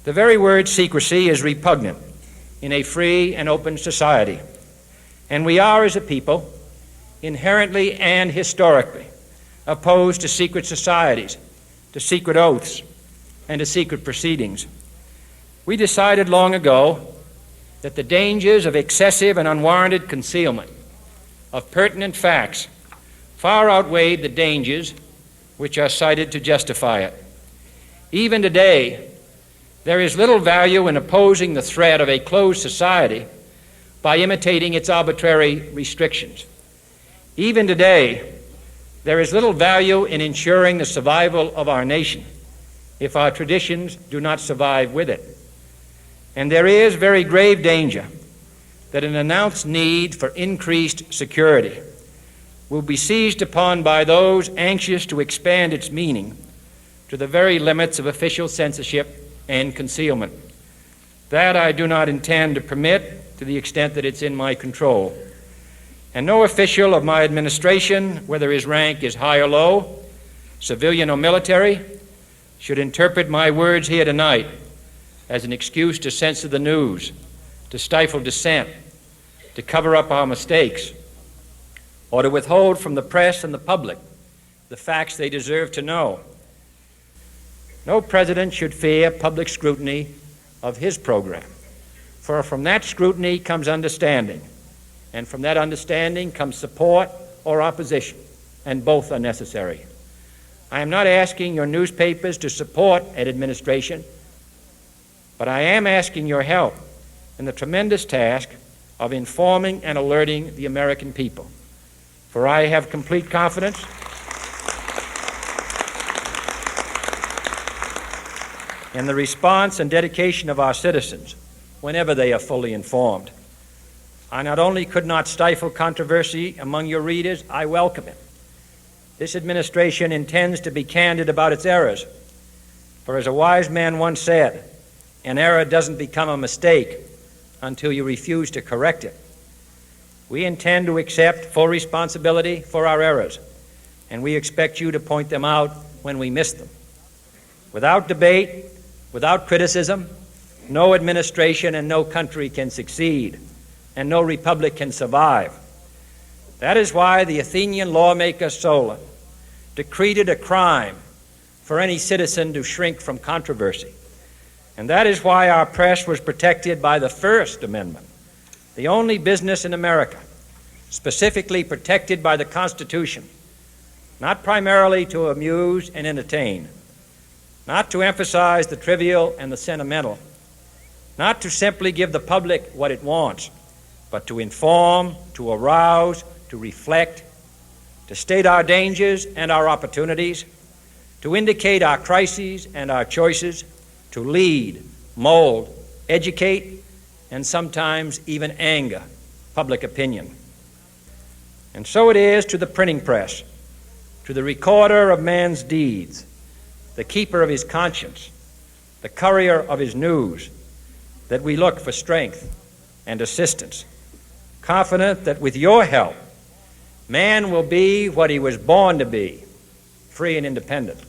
The very word secrecy is repugnant in a free and open society, and we are, as a people, inherently and historically opposed to secret societies, to secret oaths, and to secret proceedings. We decided long ago that the dangers of excessive and unwarranted concealment of pertinent facts far outweighed the dangers which are cited to justify it. Even today, there is little value in opposing the threat of a closed society by imitating its arbitrary restrictions. Even today, there is little value in ensuring the survival of our nation if our traditions do not survive with it. And there is very grave danger that an announced need for increased security will be seized upon by those anxious to expand its meaning to the very limits of official censorship and concealment. That I do not intend to permit to the extent that it's in my control. And no official of my administration, whether his rank is high or low, civilian or military, should interpret my words here tonight as an excuse to censor the news, to stifle dissent, to cover up our mistakes, or to withhold from the press and the public the facts they deserve to know. No president should fear public scrutiny of his program, for from that scrutiny comes understanding, and from that understanding comes support or opposition, and both are necessary. I am not asking your newspapers to support an administration, but I am asking your help in the tremendous task of informing and alerting the American people. For I have complete confidence in the response and dedication of our citizens whenever they are fully informed. I not only could not stifle controversy among your readers, I welcome it. This administration intends to be candid about its errors. For as a wise man once said, an error doesn't become a mistake until you refuse to correct it. We intend to accept full responsibility for our errors, and we expect you to point them out when we miss them. Without debate, without criticism, no administration and no country can succeed, and no republic can survive. That is why the Athenian lawmaker Solon decreed it a crime for any citizen to shrink from controversy. And that is why our press was protected by the First Amendment, the only business in America specifically protected by the Constitution, not primarily to amuse and entertain, not to emphasize the trivial and the sentimental, not to simply give the public what it wants, but to inform, to arouse, to reflect, to state our dangers and our opportunities, to indicate our crises and our choices, to lead, mold, educate, and sometimes even anger public opinion. And so it is to the printing press, to the recorder of man's deeds, the keeper of his conscience, the courier of his news, that we look for strength and assistance, confident that with your help, man will be what he was born to be, free and independent.